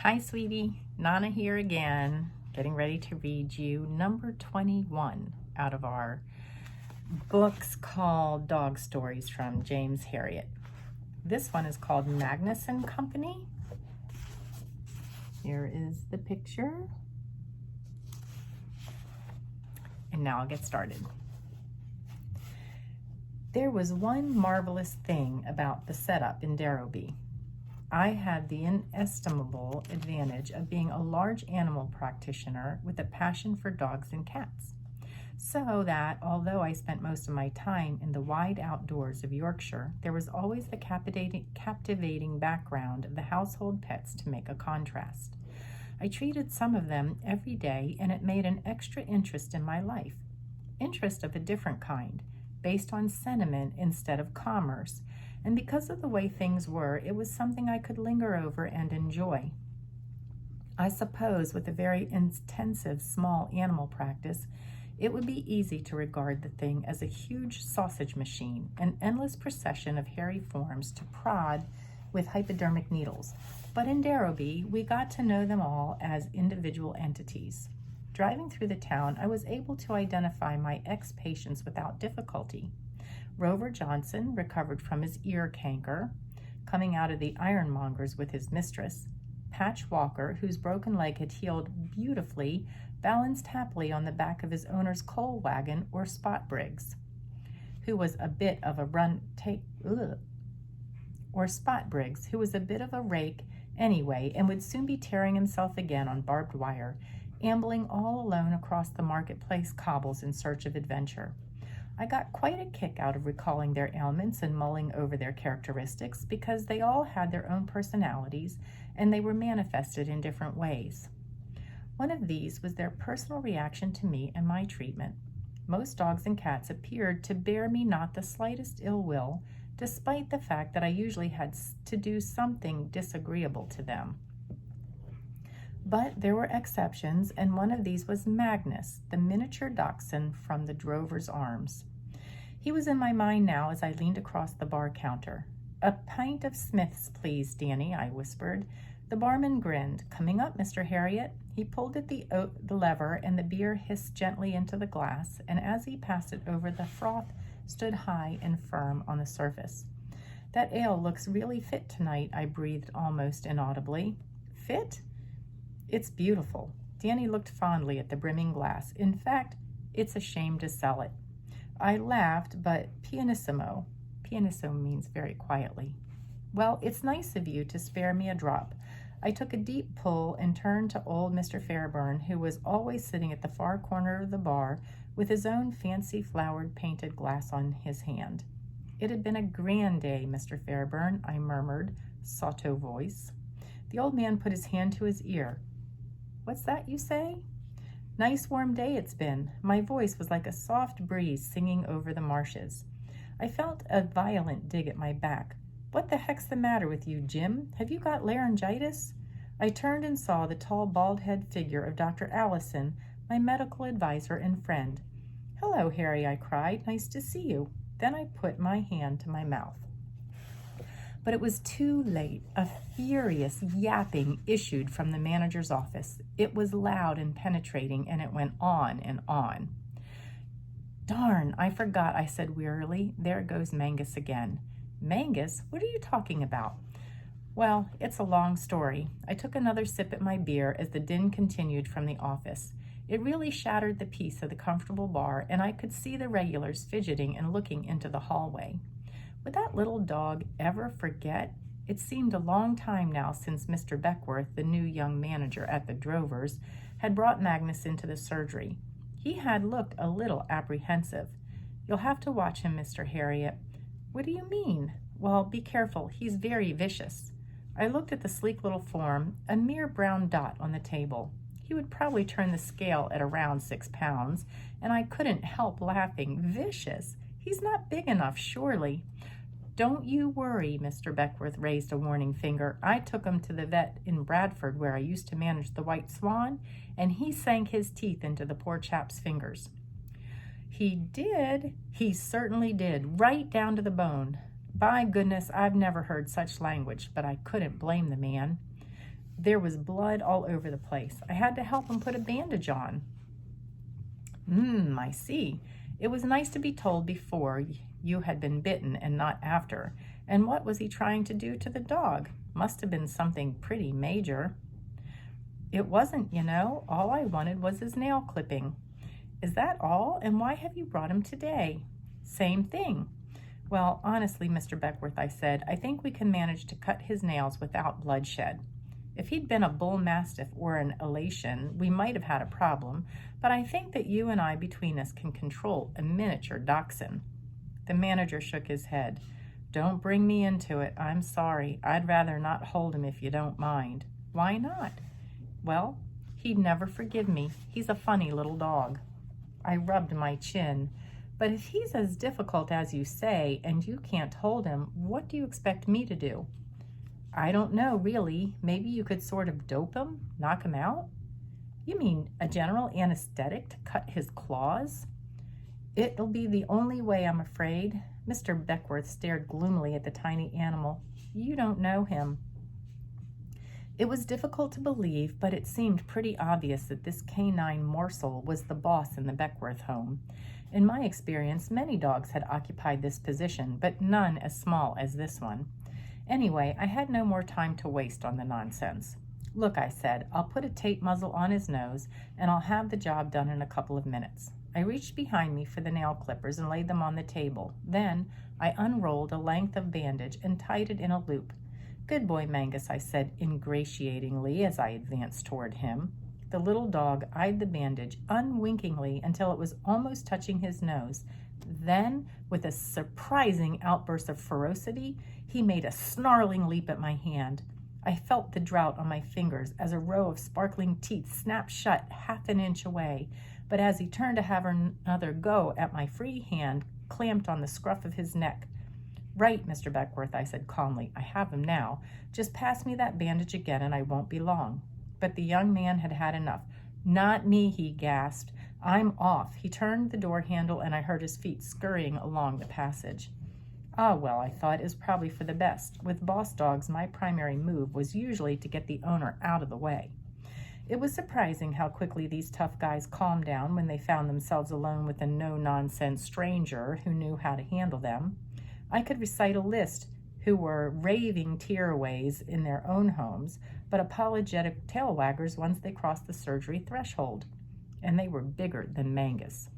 Hi, sweetie. Nana here again, getting ready to read you number 21 out of our books called Dog Stories from James Herriot. This one is called Manaus and Company. Here is the picture. And now I'll get started. There was one marvelous thing about the setup in Darrowby. I had the inestimable advantage of being a large animal practitioner with a passion for dogs and cats. So that, although I spent most of my time in the wide outdoors of Yorkshire, there was always the captivating background of the household pets to make a contrast. I treated some of them every day, and it made an extra interest in my life. Interest of a different kind, based on sentiment instead of commerce, and because of the way things were, it was something I could linger over and enjoy. I suppose with a very intensive small animal practice, it would be easy to regard the thing as a huge sausage machine, an endless procession of hairy forms to prod with hypodermic needles. But in Darrowby, we got to know them all as individual entities. Driving through the town, I was able to identify my ex-patients without difficulty. Rover Johnson, recovered from his ear canker, coming out of the ironmonger's with his mistress. Patch Walker, whose broken leg had healed beautifully, balanced happily on the back of his owner's coal wagon, or Spot Briggs, who was a bit of a rake anyway, and would soon be tearing himself again on barbed wire, ambling all alone across the marketplace cobbles in search of adventure. I got quite a kick out of recalling their ailments and mulling over their characteristics, because they all had their own personalities and they were manifested in different ways. One of these was their personal reaction to me and my treatment. Most dogs and cats appeared to bear me not the slightest ill will, despite the fact that I usually had to do something disagreeable to them. But there were exceptions, and one of these was Magnus, the miniature dachshund from the drover's arms. He was in my mind now as I leaned across the bar counter. "A pint of Smith's, please, Danny," I whispered. The barman grinned. "Coming up, Mr. Herriot." He pulled at the lever, and the beer hissed gently into the glass, and as he passed it over, the froth stood high and firm on the surface. "That ale looks really fit tonight," I breathed almost inaudibly. "Fit? It's beautiful." Danny looked fondly at the brimming glass. "In fact, it's a shame to sell it." I laughed, but pianissimo. Pianissimo means very quietly. "Well, it's nice of you to spare me a drop." I took a deep pull and turned to old Mr. Fairburn, who was always sitting at the far corner of the bar with his own fancy flowered painted glass on his hand. "It had been a grand day, Mr. Fairburn," I murmured, sotto voice. The old man put his hand to his ear. "What's that you say?" "Nice warm day it's been." My voice was like a soft breeze singing over the marshes. I felt a violent dig at my back. "What the heck's the matter with you, Jim? Have you got laryngitis?" I turned and saw the tall, bald-headed figure of Dr. Allison, my medical advisor and friend. "Hello, Harry," I cried. "Nice to see you." Then I put my hand to my mouth. But it was too late. A furious yapping issued from the manager's office. It was loud and penetrating, and it went on and on. "Darn, I forgot," I said wearily. "There goes Mangus again." "Mangus? What are you talking about?" "Well, it's a long story." I took another sip at my beer as the din continued from the office. It really shattered the peace of the comfortable bar, and I could see the regulars fidgeting and looking into the hallway. Would that little dog ever forget? It seemed a long time now since Mr. Beckworth, the new young manager at the Drovers, had brought Magnus into the surgery. He had looked a little apprehensive. "You'll have to watch him, Mr. Herriot." "What do you mean?" "Well, be careful. He's very vicious." I looked at the sleek little form, a mere brown dot on the table. He would probably turn the scale at around 6 pounds, and I couldn't help laughing. "Vicious? He's not big enough, surely." "Don't you worry," Mr. Beckworth raised a warning finger. "I took him to the vet in Bradford, where I used to manage the White Swan, and he sank his teeth into the poor chap's fingers." "He did?" "He certainly did, right down to the bone. By goodness, I've never heard such language, but I couldn't blame the man." There was blood all over the place. I had to help him put a bandage on. I see. It was nice to be told before you had been bitten and not after. And what was he trying to do to the dog? Must have been something pretty major. It wasn't, you know. All I wanted was his nail clipping. Is that all? And why have you brought him today? Same thing. Well, honestly, Mr. Beckworth, I said, I think we can manage to cut his nails without bloodshed. If he'd been a bull mastiff or an Alsatian, we might have had a problem, but I think that you and I between us can control a miniature dachshund. The manager shook his head. Don't bring me into it. I'm sorry. I'd rather not hold him if you don't mind. Why not? Well, he'd never forgive me. He's a funny little dog. I rubbed my chin. But if he's as difficult as you say, and you can't hold him, what do you expect me to do? I don't know, really. Maybe you could sort of dope him, knock him out? You mean a general anesthetic to cut his claws? It'll be the only way, I'm afraid. Mr. Beckworth stared gloomily at the tiny animal. You don't know him. It was difficult to believe, but it seemed pretty obvious that this canine morsel was the boss in the Beckworth home. In my experience, many dogs had occupied this position, but none as small as this one. Anyway, I had no more time to waste on the nonsense. Look, I said, I'll put a tape muzzle on his nose, and I'll have the job done in a couple of minutes. I reached behind me for the nail clippers and laid them on the table. Then I unrolled a length of bandage and tied it in a loop. Good boy, Mangus, I said ingratiatingly as I advanced toward him. The little dog eyed the bandage unwinkingly until it was almost touching his nose. Then, with a surprising outburst of ferocity, he made a snarling leap at my hand. I felt the drought on my fingers as a row of sparkling teeth snapped shut half an inch away, but as he turned to have another go at my free hand, clamped on the scruff of his neck. Right, Mr. Beckworth, I said calmly. I have him now. Just pass me that bandage again and I won't be long. But the young man had had enough. Not me, he gasped. I'm off. He turned the door handle and I heard his feet scurrying along the passage. Ah, well, I thought it was probably for the best. With boss dogs, my primary move was usually to get the owner out of the way. It was surprising how quickly these tough guys calmed down when they found themselves alone with a no-nonsense stranger who knew how to handle them. I could recite a list who were raving tearaways in their own homes, but apologetic tail waggers once they crossed the surgery threshold. And they were bigger than Mangus.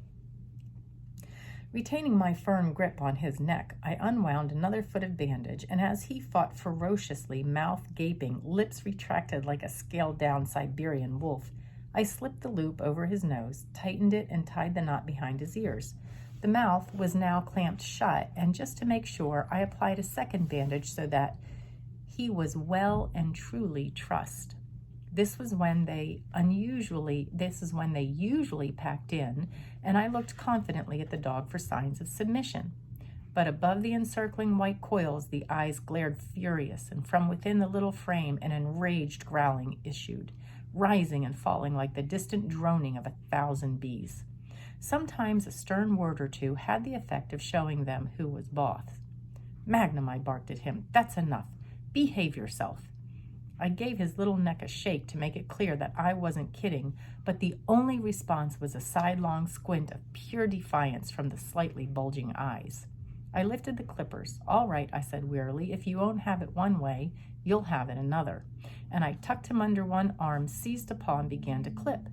Retaining my firm grip on his neck, I unwound another foot of bandage, and as he fought ferociously, mouth gaping, lips retracted like a scaled-down Siberian wolf, I slipped the loop over his nose, tightened it, and tied the knot behind his ears. The mouth was now clamped shut, and just to make sure, I applied a second bandage so that he was well and truly trussed. This is when they usually packed in, and I looked confidently at the dog for signs of submission. But above the encircling white coils, the eyes glared furious, and from within the little frame an enraged growling issued, rising and falling like the distant droning of 1,000 bees. Sometimes a stern word or two had the effect of showing them who was boss. Magnum, I barked at him, that's enough. Behave yourself. I gave his little neck a shake to make it clear that I wasn't kidding, but the only response was a sidelong squint of pure defiance from the slightly bulging eyes. I lifted the clippers. All right, I said wearily, if you won't have it one way, you'll have it another. And I tucked him under one arm, seized a paw, and began to clip.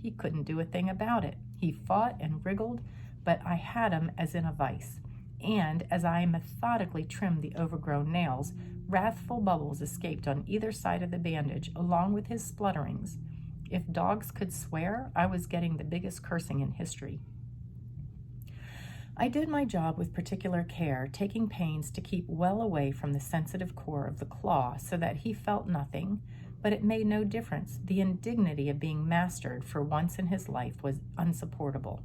He couldn't do a thing about it. He fought and wriggled, but I had him as in a vice. And as I methodically trimmed the overgrown nails, wrathful bubbles escaped on either side of the bandage, along with his splutterings. If dogs could swear, I was getting the biggest cursing in history. I did my job with particular care, taking pains to keep well away from the sensitive core of the claw so that he felt nothing, but it made no difference. The indignity of being mastered for once in his life was unsupportable.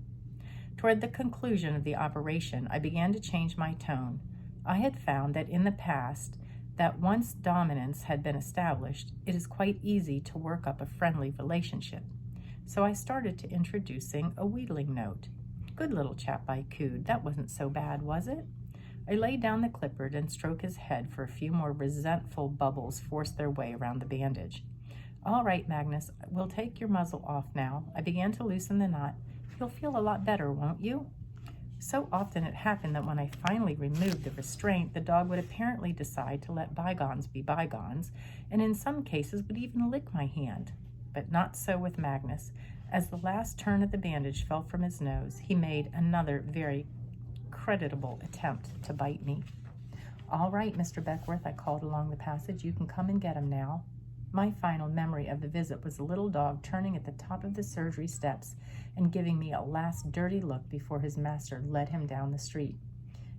Toward the conclusion of the operation, I began to change my tone. I had found that in the past, that once dominance had been established, it is quite easy to work up a friendly relationship. So I started to introducing a wheedling note. Good little chap, I cooed. That wasn't so bad, was it? I laid down the clipboard and stroked his head for a few more resentful bubbles forced their way around the bandage. "All right, Magnus, we'll take your muzzle off now." I began to loosen the knot. "You'll feel a lot better, won't you?" So often it happened that when I finally removed the restraint, the dog would apparently decide to let bygones be bygones, and in some cases would even lick my hand. But not so with Magnus. As the last turn of the bandage fell from his nose, he made another very creditable attempt to bite me. "All right, Mr. Beckworth," I called along the passage. "You can come and get him now." My final memory of the visit was the little dog turning at the top of the surgery steps and giving me a last dirty look before his master led him down the street.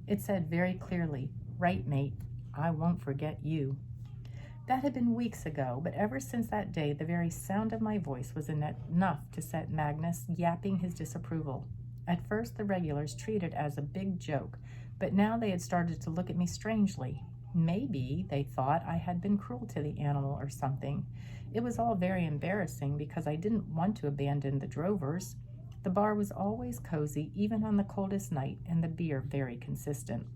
It said very clearly, "Right, mate, I won't forget you." That had been weeks ago, but ever since that day, the very sound of my voice was enough to set Magnus yapping his disapproval. At first, the regulars treated it as a big joke, but now they had started to look at me strangely. Maybe they thought I had been cruel to the animal or something. It was all very embarrassing because I didn't want to abandon the drovers. The bar was always cozy, even on the coldest night, and the beer very consistent.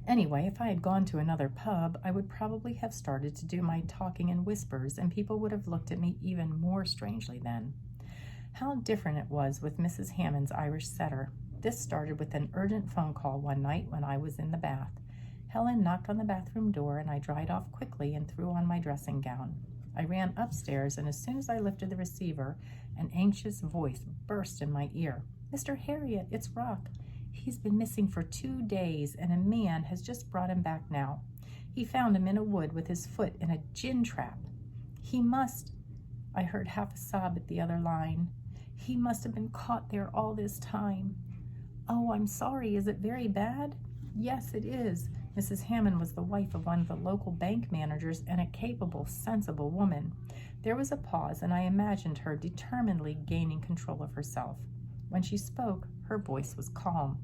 Anyway, if I had gone to another pub, I would probably have started to do my talking in whispers, and people would have looked at me even more strangely then. How different it was with Mrs. Hammond's Irish setter. This started with an urgent phone call one night when I was in the bath. Helen knocked on the bathroom door, and I dried off quickly and threw on my dressing gown. I ran upstairs, and as soon as I lifted the receiver, an anxious voice burst in my ear. "Mr. Harriet, it's Rock. He's been missing for 2 days, and a man has just brought him back now. He found him in a wood with his foot in a gin trap. He must—" I heard half a sob at the other line. "He must have been caught there all this time." "Oh, I'm sorry. Is it very bad?" "Yes, it is." Mrs. Hammond was the wife of one of the local bank managers and a capable, sensible woman. There was a pause, and I imagined her determinedly gaining control of herself. When she spoke, her voice was calm.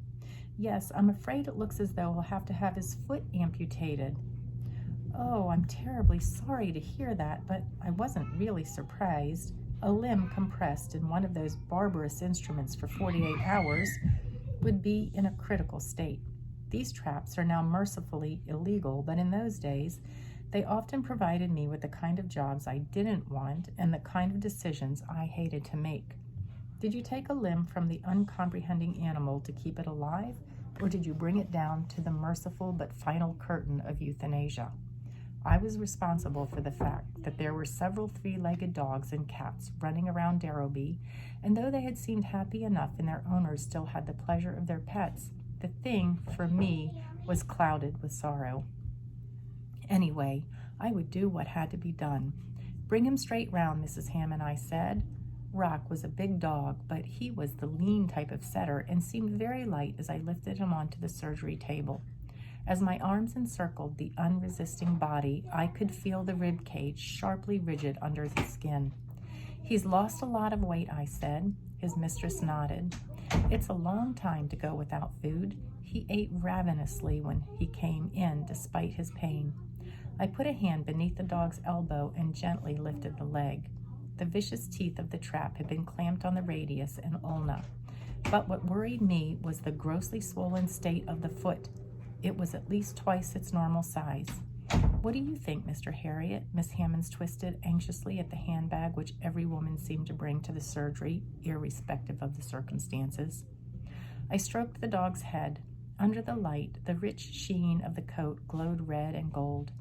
"Yes, I'm afraid it looks as though he'll have to have his foot amputated." "Oh, I'm terribly sorry to hear that, but I wasn't really surprised. A limb compressed in one of those barbarous instruments for 48 hours would be in a critical state. These traps are now mercifully illegal, but in those days, they often provided me with the kind of jobs I didn't want and the kind of decisions I hated to make. Did you take a limb from the uncomprehending animal to keep it alive, or did you bring it down to the merciful but final curtain of euthanasia? I was responsible for the fact that there were several 3-legged dogs and cats running around Darrowby, and though they had seemed happy enough and their owners still had the pleasure of their pets, the thing, for me, was clouded with sorrow. Anyway, I would do what had to be done. "Bring him straight round, Mrs. Hammond," I said. Rock was a big dog, but he was the lean type of setter and seemed very light as I lifted him onto the surgery table. As my arms encircled the unresisting body, I could feel the rib cage sharply rigid under the skin. "He's lost a lot of weight," I said. His mistress nodded. "It's a long time to go without food. He ate ravenously when he came in, despite his pain." I put a hand beneath the dog's elbow and gently lifted the leg. The vicious teeth of the trap had been clamped on the radius and ulna. But what worried me was the grossly swollen state of the foot. It was at least twice its normal size. "What do you think, Mr. Harriet?" Miss Hammonds twisted anxiously at the handbag which every woman seemed to bring to the surgery, irrespective of the circumstances. I stroked the dog's head. Under the light, the rich sheen of the coat glowed red and gold.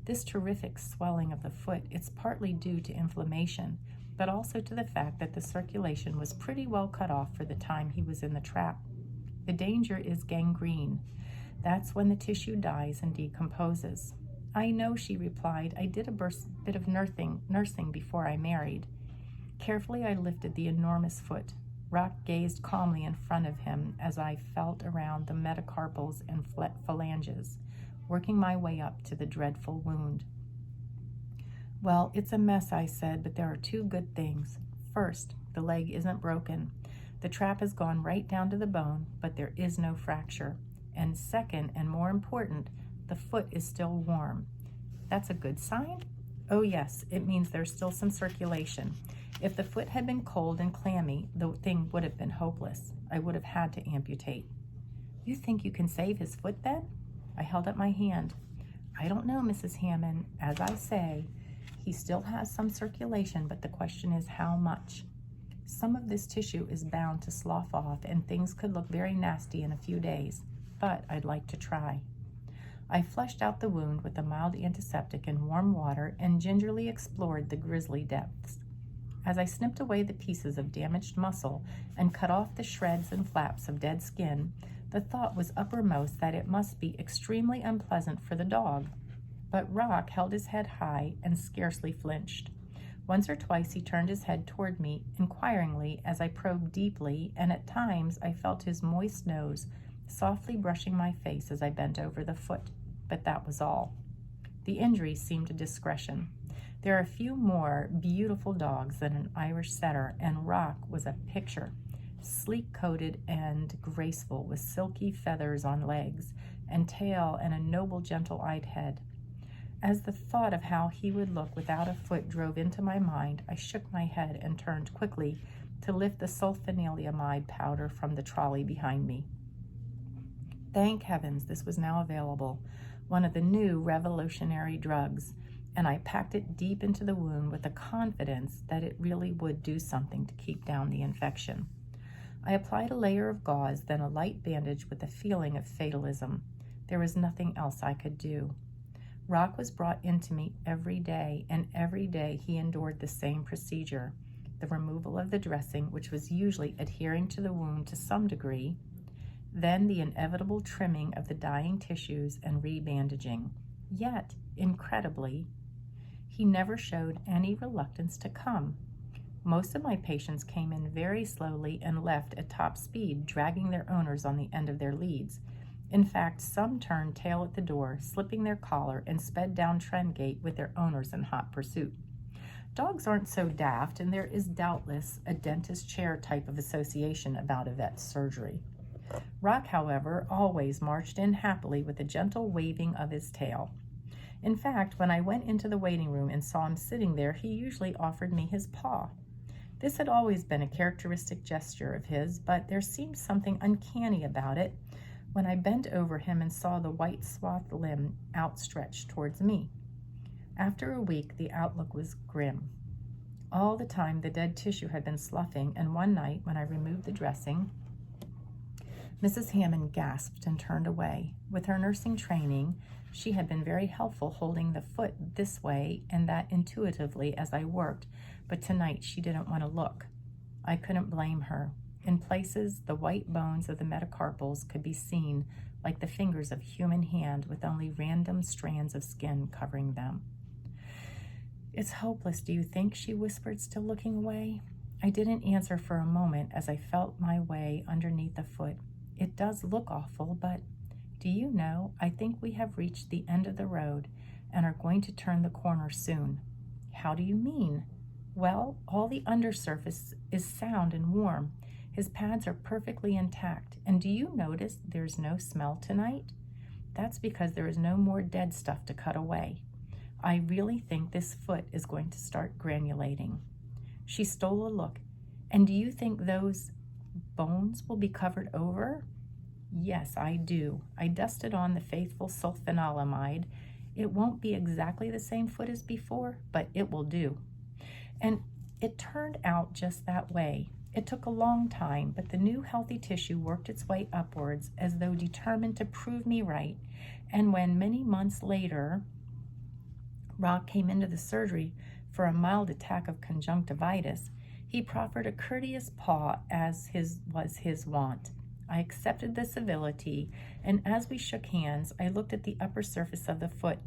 This terrific swelling of the foot, it's partly due to inflammation, but also to the fact that the circulation was pretty well cut off for the time he was in the trap. The danger is gangrene. That's when the tissue dies and decomposes. "I know," she replied. "I did a bit of nursing before I married." Carefully, I lifted the enormous foot. Rock gazed calmly in front of him as I felt around the metacarpals and phalanges, working my way up to the dreadful wound. "Well, it's a mess," I said, "but there are 2 good things. First, the leg isn't broken. The trap has gone right down to the bone, but there is no fracture. And second, and more important, the foot is still warm." "That's a good sign?" "Oh, yes. It means there's still some circulation. If the foot had been cold and clammy, the thing would have been hopeless. I would have had to amputate." You think you can save his foot then? I held up my hand. I don't know, Mrs. Hammond. As I say, he still has some circulation, but the question is how much. Some of this tissue is bound to slough off, and things could look very nasty in a few days, but I'd like to try. I flushed out the wound with a mild antiseptic in warm water and gingerly explored the grisly depths. As I snipped away the pieces of damaged muscle and cut off the shreds and flaps of dead skin, the thought was uppermost that it must be extremely unpleasant for the dog. But Rock held his head high and scarcely flinched. Once or twice he turned his head toward me inquiringly as I probed deeply, and at times I felt his moist nose softly brushing my face as I bent over the foot. But that was all. The injury seemed a discretion. There are few more beautiful dogs than an Irish setter, and Rock was a picture, sleek-coated and graceful, with silky feathers on legs and tail and a noble, gentle-eyed head. As the thought of how he would look without a foot drove into my mind, I shook my head and turned quickly to lift the sulfonyluramide powder from the trolley behind me. Thank heavens this was now available, one of the new revolutionary drugs, and I packed it deep into the wound with the confidence that it really would do something to keep down the infection. I applied a layer of gauze, then a light bandage with a feeling of fatalism. There was nothing else I could do. Rock was brought into me every day, and every day he endured the same procedure, the removal of the dressing, which was usually adhering to the wound to some degree, then the inevitable trimming of the dying tissues and rebandaging. Yet, incredibly, he never showed any reluctance to come. Most of my patients came in very slowly and left at top speed, dragging their owners on the end of their leads. In fact, some turned tail at the door, slipping their collar, and sped down Trendgate with their owners in hot pursuit. Dogs aren't so daft, and there is doubtless a dentist chair type of association about a vet's surgery. Rock, however, always marched in happily with a gentle waving of his tail. In fact, when I went into the waiting room and saw him sitting there, he usually offered me his paw. This had always been a characteristic gesture of his, but there seemed something uncanny about it when I bent over him and saw the white swathed limb outstretched towards me. After a week, the outlook was grim. All the time, the dead tissue had been sloughing, and one night, when I removed the dressing, Mrs. Hammond gasped and turned away. With her nursing training, she had been very helpful holding the foot this way and that intuitively as I worked, but tonight she didn't want to look. I couldn't blame her. In places, the white bones of the metacarpals could be seen like the fingers of a human hand with only random strands of skin covering them. It's hopeless, do you think? She whispered, still looking away. I didn't answer for a moment as I felt my way underneath the foot. It does look awful, but do you know, I think we have reached the end of the road and are going to turn the corner soon. How do you mean? Well, all the undersurface is sound and warm. His pads are perfectly intact. And do you notice there's no smell tonight? That's because there is no more dead stuff to cut away. I really think this foot is going to start granulating. She stole a look. And do you think those bones will be covered over? Yes, I do. I dusted on the faithful sulfonyluramide. It won't be exactly the same foot as before, but it will do. And it turned out just that way. It took a long time, but the new healthy tissue worked its way upwards as though determined to prove me right. And when many months later, Rock came into the surgery for a mild attack of conjunctivitis, he proffered a courteous paw as was his wont. I accepted the civility, and as we shook hands, I looked at the upper surface of the foot.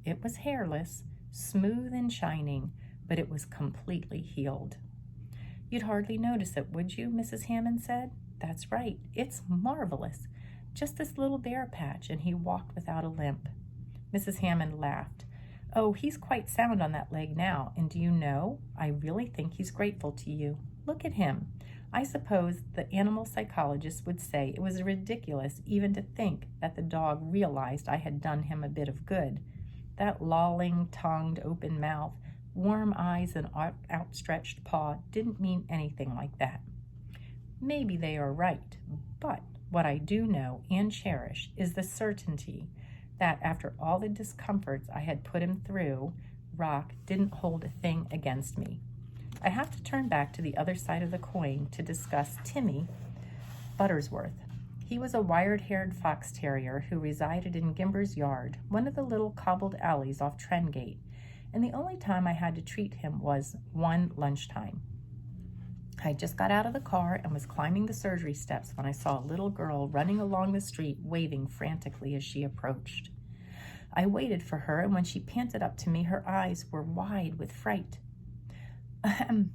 It was hairless, smooth and shining, but it was completely healed. You'd hardly notice it, would you? Mrs. Hammond said. That's right. It's marvelous. Just this little bare patch, and he walked without a limp. Mrs. Hammond laughed. Oh, he's quite sound on that leg now, and do you know, I really think he's grateful to you. Look at him. I suppose the animal psychologist would say it was ridiculous even to think that the dog realized I had done him a bit of good. That lolling, tongued, open mouth, warm eyes, and outstretched paw didn't mean anything like that. Maybe they are right, but What I do know and cherish is the certainty that after all the discomforts I had put him through, Rock didn't hold a thing against me. I have to turn back to the other side of the coin to discuss Timmy Buttersworth. He was a wire-haired fox terrier who resided in Gimber's yard, one of the little cobbled alleys off Trengate, and the only time I had to treat him was one lunchtime. I just got out of the car and was climbing the surgery steps when I saw a little girl running along the street, waving frantically as she approached. I waited for her, and when she panted up to me, her eyes were wide with fright.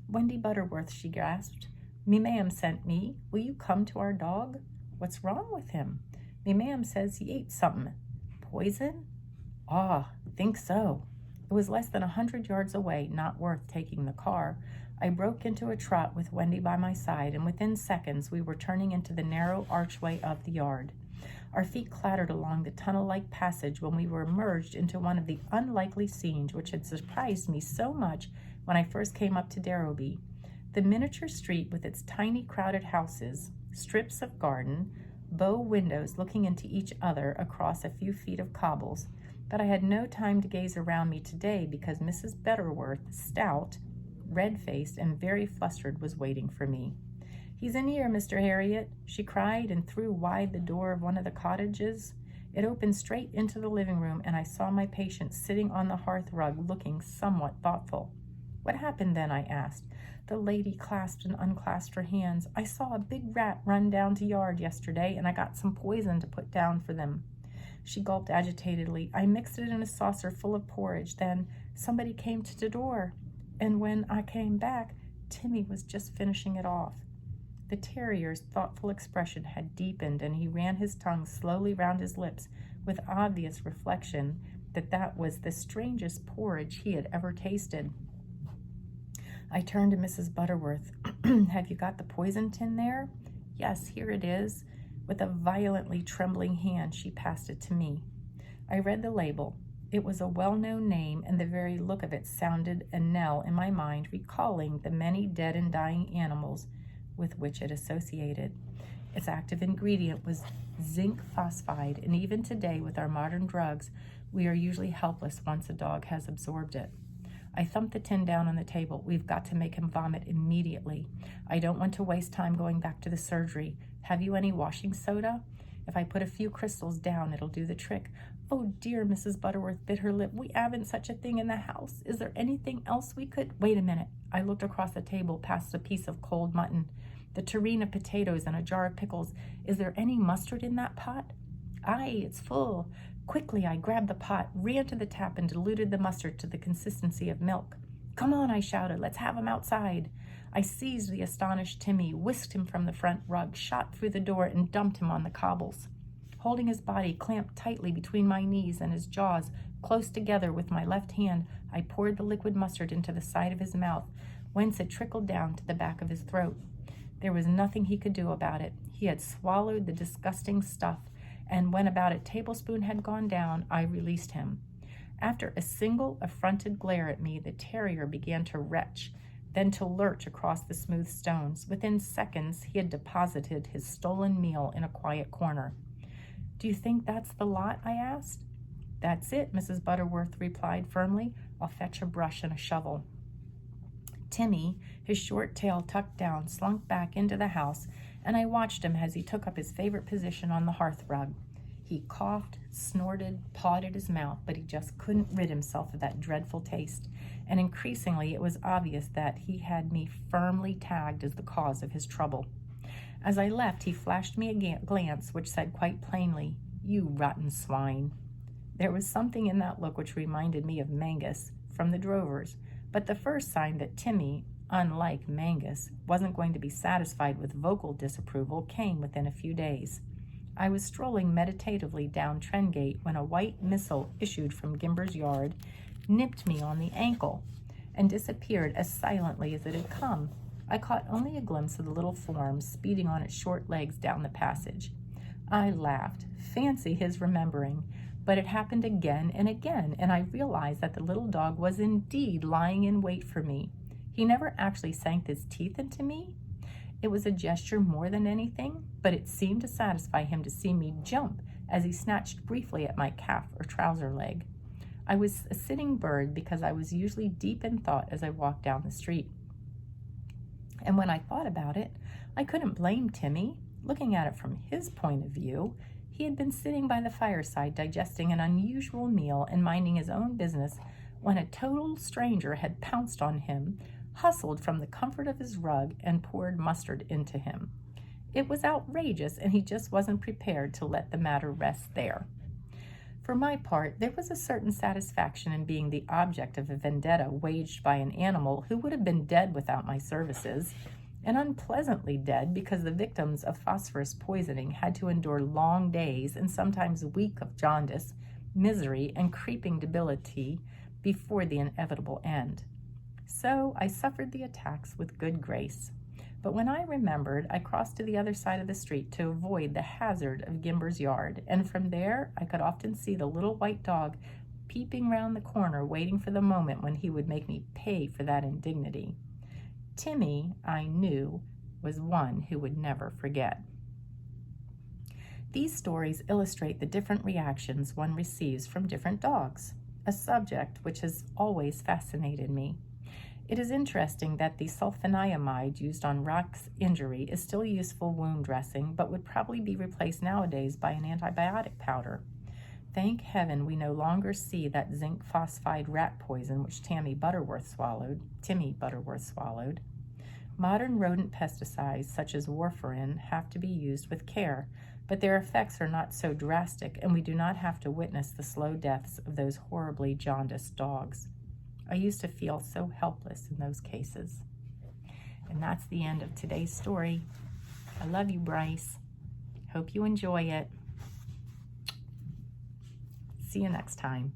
Wendy Butterworth, she gasped. Me ma'am sent me. Will you come to our dog? What's wrong with him? Me ma'am says he ate something. Poison? Ah, think so. It was less than 100 yards away, not worth taking the car. I broke into a trot with Wendy by my side, and within seconds we were turning into the narrow archway of the yard. Our feet clattered along the tunnel-like passage when we were merged into one of the unlikely scenes which had surprised me so much when I first came up to Darrowby. The miniature street with its tiny crowded houses, strips of garden, bow windows looking into each other across a few feet of cobbles. But I had no time to gaze around me today because Mrs. Butterworth, stout, red-faced, and very flustered, was waiting for me. He's in here, Mr. Harriet, she cried, and threw wide the door of one of the cottages. It opened straight into the living room, and I saw my patient sitting on the hearth rug looking somewhat thoughtful. What happened then? I asked. The lady clasped and unclasped her hands. I saw a big rat run down to yard yesterday, and I got some poison to put down for them. She gulped agitatedly. I mixed it in a saucer full of porridge. Then somebody came to the door, and when I came back, Timmy was just finishing it off. The terrier's thoughtful expression had deepened, and he ran his tongue slowly round his lips with obvious reflection that that was the strangest porridge he had ever tasted. I turned to Mrs. Butterworth. Have you got the poison tin there? Yes, here it is. With a violently trembling hand, she passed it to me. I read the label. It was a well-known name, and the very look of it sounded a knell in my mind, recalling the many dead and dying animals with which it associated. Its active ingredient was zinc phosphide, and even today, with our modern drugs, we are usually helpless once a dog has absorbed it. I thumped the tin down on the table. We've got to make him vomit immediately. I don't want to waste time going back to the surgery. Have you any washing soda? If I put a few crystals down, it'll do the trick. Oh dear, Mrs. Butterworth bit her lip. We haven't such a thing in the house. Is there anything else we could? Wait a minute. I looked across the table past a piece of cold mutton, the tureen of potatoes, and a jar of pickles. Is there any mustard in that pot? Aye, it's full. Quickly, I grabbed the pot, ran to the tap, and diluted the mustard to the consistency of milk. Come on, I shouted. Let's have him outside. I seized the astonished Timmy, whisked him from the front rug, shot through the door, and dumped him on the cobbles. Holding his body clamped tightly between my knees and his jaws close together with my left hand, I poured the liquid mustard into the side of his mouth, whence it trickled down to the back of his throat. There was nothing he could do about it. He had swallowed the disgusting stuff, and when about a tablespoon had gone down, I released him. After a single affronted glare at me, the terrier began to retch, then to lurch across the smooth stones. Within seconds, he had deposited his stolen meal in a quiet corner. Do you think that's the lot? I asked. That's it, Mrs. Butterworth replied firmly. I'll fetch a brush and a shovel. Timmy, his short tail tucked down, slunk back into the house, and I watched him as he took up his favorite position on the hearth rug. He coughed, snorted, pawed at his mouth, but he just couldn't rid himself of that dreadful taste, and increasingly it was obvious that he had me firmly tagged as the cause of his trouble. As I left, he flashed me a glance which said quite plainly, "You rotten swine." There was something in that look which reminded me of Mangus from the drovers, but the first sign that Timmy, unlike Mangus, wasn't going to be satisfied with vocal disapproval came within a few days. I was strolling meditatively down Trengate when a white missile issued from Gimber's yard, nipped me on the ankle, and disappeared as silently as it had come. I caught only a glimpse of the little form speeding on its short legs down the passage. I laughed. Fancy his remembering. But it happened again and again, and I realized that the little dog was indeed lying in wait for me. He never actually sank his teeth into me. It was a gesture more than anything, but it seemed to satisfy him to see me jump as he snatched briefly at my calf or trouser leg. I was a sitting bird because I was usually deep in thought as I walked down the street. And when I thought about it, I couldn't blame Timmy. Looking at it from his point of view, he had been sitting by the fireside digesting an unusual meal and minding his own business when a total stranger had pounced on him, hustled from the comfort of his rug, and poured mustard into him. It was outrageous, and he just wasn't prepared to let the matter rest there. For my part, there was a certain satisfaction in being the object of a vendetta waged by an animal who would have been dead without my services, and unpleasantly dead because the victims of phosphorus poisoning had to endure long days and sometimes a week of jaundice, misery, and creeping debility before the inevitable end. So I suffered the attacks with good grace. But when I remembered, I crossed to the other side of the street to avoid the hazard of Gimber's yard, and from there I could often see the little white dog peeping round the corner, waiting for the moment when he would make me pay for that indignity. Timmy, I knew, was one who would never forget. These stories illustrate the different reactions one receives from different dogs, a subject which has always fascinated me. It is interesting that the sulfonilamide used on Rock's injury is still useful wound dressing, but would probably be replaced nowadays by an antibiotic powder. Thank heaven we no longer see that zinc phosphide rat poison which Timmy Butterworth swallowed. Modern rodent pesticides such as warfarin have to be used with care, but their effects are not so drastic, and we do not have to witness the slow deaths of those horribly jaundiced dogs. I used to feel so helpless in those cases. And that's the end of today's story. I love you, Bryce. Hope you enjoy it. See you next time.